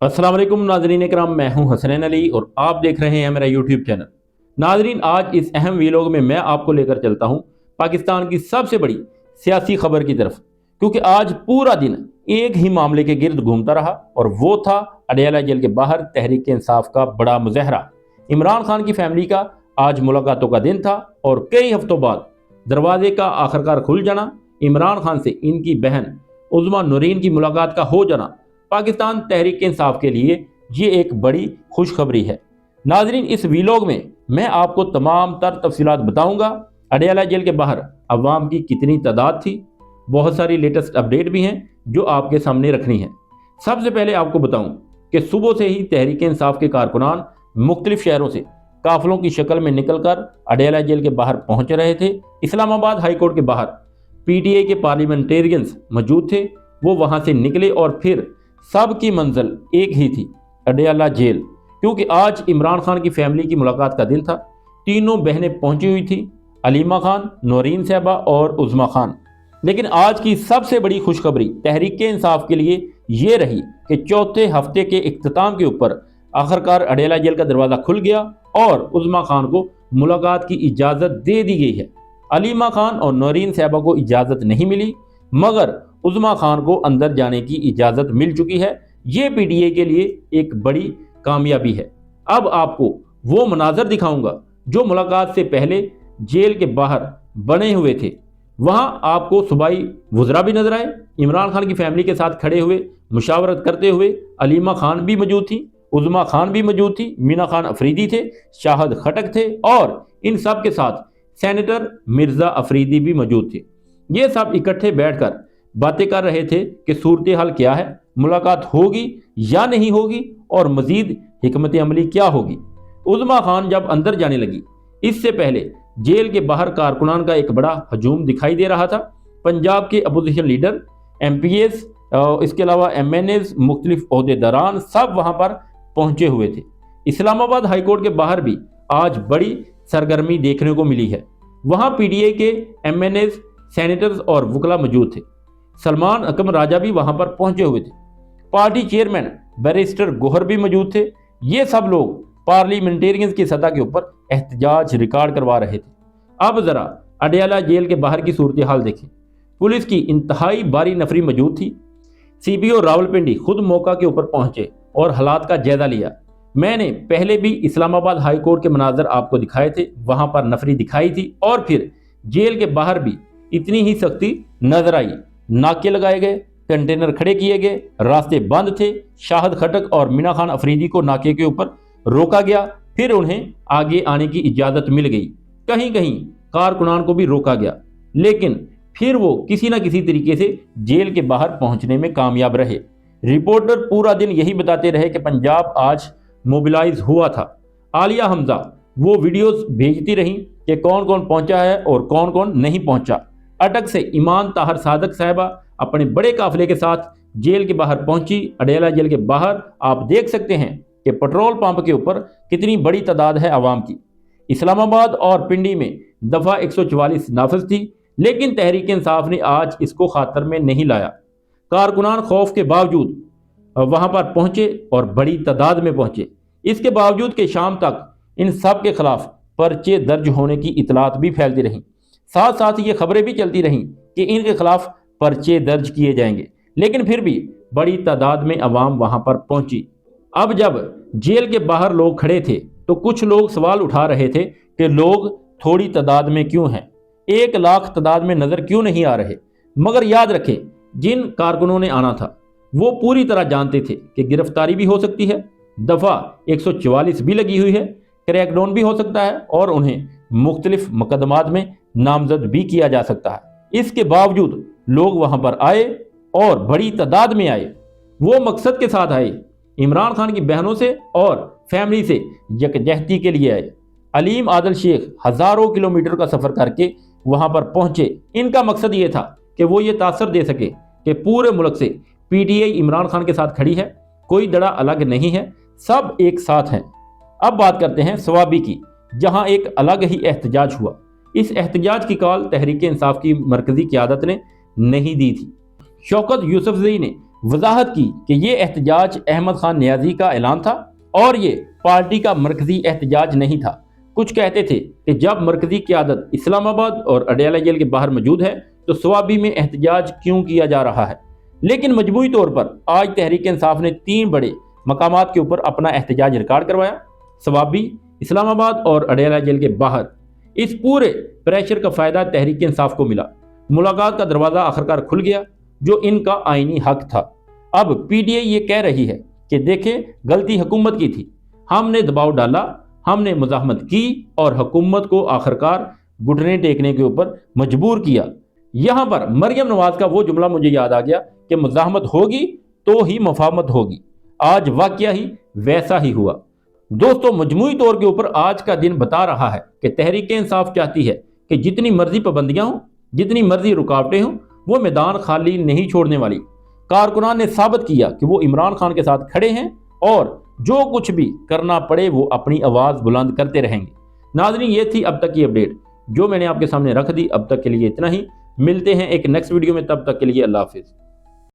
अस्सलाम वालेकुम नाजरीन इकराम, मैं हूं हसनैन अली और आप देख रहे हैं मेरा यूट्यूब चैनल। नाजरीन, आज इस अहम वीलॉग में मैं आपको लेकर चलता हूं पाकिस्तान की सबसे बड़ी सियासी खबर की तरफ, क्योंकि आज पूरा दिन एक ही मामले के गिर्द घूमता रहा और वो था अडयाला जेल के बाहर तहरीक इंसाफ का बड़ा मुज़ाहरा। इमरान खान की फैमिली का आज मुलाकातों का दिन था और कई हफ्तों बाद दरवाजे का आखिरकार खुल जाना, इमरान खान से इनकी बहन उज़्मा नूरीन की मुलाकात का हो जाना पाकिस्तान तहरीक इंसाफ के लिए ये एक बड़ी खुशखबरी है। नाजरीन, इस वीलॉग में मैं आपको तमाम तर तफसीलात बताऊंगा। अडयाला जेल के बाहर अवाम की कितनी तादाद थी, बहुत सारी लेटेस्ट अपडेट भी हैं जो आपके सामने रखनी है। सबसे पहले आपको बताऊं कि सुबह से ही तहरीक इंसाफ के कारकुनान मुख्तलिफ शहरों से काफिलों की शक्ल में निकलकर अडयाला जेल के बाहर पहुंच रहे थे। इस्लामाबाद हाई कोर्ट के बाहर पीटीआई के पार्लियामेंटेरियंस मौजूद थे, वो वहां से निकले और फिर सब की मंजिल एक ही थी, अडयाला जेल, क्योंकि आज इमरान खान की फैमिली की मुलाकात का दिन था। तीनों बहनें पहुंची हुई थी, अलीमा खान, नौरीन साहबा और उज़्मा खान। लेकिन आज की सबसे बड़ी खुशखबरी तहरीक इंसाफ के लिए ये रही कि चौथे हफ्ते के इख्तिताम के ऊपर आखिरकार अडयाला जेल का दरवाज़ा खुल गया और उज़्मा खान को मुलाकात की इजाज़त दे दी गई है। अलीमा खान और नौरीन साहबा को इजाज़त नहीं मिली, मगर उज़्मा खान को अंदर जाने की इजाज़त मिल चुकी है। ये पीटीआई के लिए एक बड़ी कामयाबी है। अब आपको वो मनाजर दिखाऊंगा जो मुलाकात से पहले जेल के बाहर बने हुए थे। वहाँ आपको सूबाई वज़रा भी नजर आए, इमरान खान की फैमिली के साथ खड़े हुए मुशावरत करते हुए अलीमा खान भी मौजूद थी, उज़्मा खान भी मौजूद थी, मीना खान अफरीदी थे, शाहिद खटक थे और इन सब के साथ सेनेटर मिर्ज़ा अफरीदी भी मौजूद थे। ये सब इकट्ठे बैठकर बातें कर रहे थे कि सूरत हाल क्या है, मुलाकात होगी या नहीं होगी और मजीद हिकमत अमली क्या होगी। उज़्मा खान जब अंदर जाने लगी, इससे पहले जेल के बाहर कारकुनान का एक बड़ा हजूम दिखाई दे रहा था। पंजाब के अपोजिशन लीडर, एमपीएस, इसके अलावा एमएनएस, मुख्तलिफ ओहदेदारान सब वहां पर पहुंचे हुए थे। इस्लामाबाद हाई कोर्ट के बाहर भी आज बड़ी सरगर्मी देखने को मिली है। वहां पीटीआई के एमएनएस, सेनेटर्स और वकला मौजूद थे। सलमान अकम राजा भी वहां पर पहुंचे हुए थे। पार्टी चेयरमैन बैरिस्टर गोहर भी मौजूद थे। ये सब लोग पार्लियामेंटेरियंस की सतह के ऊपर एहतजाज रिकॉर्ड करवा रहे थे। अब जरा अडयाला जेल के बाहर की सूरत हाल देखें। पुलिस की इंतहाई भारी नफरी मौजूद थी। सीपीओ रावलपिंडी खुद मौका के ऊपर पहुंचे और हालात का जायजा लिया। मैंने पहले भी इस्लामाबाद हाई कोर्ट के मनाजर आपको दिखाए थे, वहां पर नफरी दिखाई थी और फिर जेल के बाहर भी इतनी ही सख्ती नजर आई। नाके लगाए गए, कंटेनर खड़े किए गए, रास्ते बंद थे। शाहिद खटक और मीना खान अफरीदी को नाके के ऊपर रोका गया, फिर उन्हें आगे आने की इजाज़त मिल गई। कहीं कहीं कारकुनान को भी रोका गया, लेकिन फिर वो किसी न किसी तरीके से जेल के बाहर पहुंचने में कामयाब रहे। रिपोर्टर पूरा दिन यही बताते रहे कि पंजाब आज मोबिलाइज हुआ था। आलिया हमजा वो वीडियोस भेजती रहीं कि कौन कौन पहुंचा है और कौन कौन नहीं पहुंचा। अटक से ईमान ताहर सादक साहिबा अपने बड़े काफिले के साथ जेल के बाहर पहुंची। अडयाला जेल के बाहर आप देख सकते हैं कि पेट्रोल पंप के ऊपर कितनी बड़ी तादाद है आवाम की। इस्लामाबाद और पिंडी में दफ़ा 144 नाफिज थी, लेकिन तहरीक इंसाफ ने आज इसको खातर में नहीं लाया। कारकुनान खौफ के बावजूद वहां पर पहुंचे और बड़ी तादाद में पहुंचे। इसके बावजूद कि शाम तक इन सब के खिलाफ पर्चे दर्ज होने की इतलात भी फैलती रहीं। साथ साथ ये खबरें भी चलती रहीं कि इनके खिलाफ पर्चे दर्ज किए जाएंगे, लेकिन फिर भी बड़ी तादाद में अवाम वहां पर पहुंची। अब जब जेल के बाहर लोग खड़े थे तो कुछ लोग सवाल उठा रहे थे कि लोग थोड़ी तादाद में क्यों हैं, 1 लाख तादाद में नजर क्यों नहीं आ रहे। मगर याद रखें, जिन कारकुनों ने आना था वो पूरी तरह जानते थे कि गिरफ्तारी भी हो सकती है, दफा 144 भी लगी हुई है, क्रैकडाउन भी हो सकता है और उन्हें मुख्तलिफ मुकदमात में नामजद भी किया जा सकता है। इसके बावजूद लोग वहां पर आए और बड़ी तादाद में आए। वो मकसद के साथ आए, इमरान खान की बहनों से और फैमिली से यकजहती के लिए आए। अलीम आदल शेख हज़ारों किलोमीटर का सफ़र करके वहां पर पहुंचे। इनका मकसद ये था कि वो ये तासर दे सके कि पूरे मुल्क से पीटीआई इमरान खान के साथ खड़ी है, कोई दड़ा अलग नहीं है, सब एक साथ हैं। अब बात करते हैं सवाबी की, जहां एक अलग ही एहतजाज हुआ। इस एहतजाज की कॉल तहरीक इंसाफ की मरकजी क़यादत ने नहीं दी थी। शौकत यूसुफजई ने وضاحت کی کہ یہ احتجاج احمد خان نیازی کا اعلان تھا اور یہ پارٹی کا مرکزی احتجاج نہیں تھا۔ کچھ کہتے تھے کہ جب مرکزی قیادت اسلام آباد اور اڈیالہ جیل کے باہر موجود ہے تو سوابی میں احتجاج کیوں کیا جا رہا ہے، لیکن مجموعی طور پر آج تحریک انصاف نے 3 بڑے مقامات کے اوپر اپنا احتجاج ریکارڈ کروایا: سوابی، اسلام آباد اور اڈیالہ جیل کے باہر۔ اس پورے پریشر کا فائدہ تحریک انصاف کو ملا۔ ملاقات کا دروازہ آخرکار کھل گیا، جو ان کا آئینی حق تھا۔ اب پی ٹی آئی یہ کہہ رہی ہے کہ دیکھیں، غلطی حکومت کی تھی، ہم نے دباؤ ڈالا، ہم نے مزاحمت کی اور حکومت کو آخرکار گھٹنے ٹیکنے کے اوپر مجبور کیا۔ یہاں پر مریم نواز کا وہ جملہ مجھے یاد آ گیا کہ مزاحمت ہوگی تو ہی مفاہمت ہوگی۔ آج واقعہ ہی ویسا ہی ہوا۔ دوستو، مجموعی طور کے اوپر آج کا دن بتا رہا ہے کہ تحریک انصاف چاہتی ہے کہ جتنی مرضی پابندیاں ہوں، جتنی مرضی رکاوٹیں ہوں، وہ میدان خالی نہیں چھوڑنے والی۔ کارکنان نے ثابت کیا کہ وہ عمران خان کے ساتھ کھڑے ہیں اور جو کچھ بھی کرنا پڑے وہ اپنی آواز بلند کرتے رہیں گے۔ ناظرین، یہ تھی اب تک کی اپڈیٹ جو میں نے آپ کے سامنے رکھ دی۔ اب تک کے لیے اتنا ہی، ملتے ہیں ایک نیکسٹ ویڈیو میں، تب تک کے لیے اللہ حافظ۔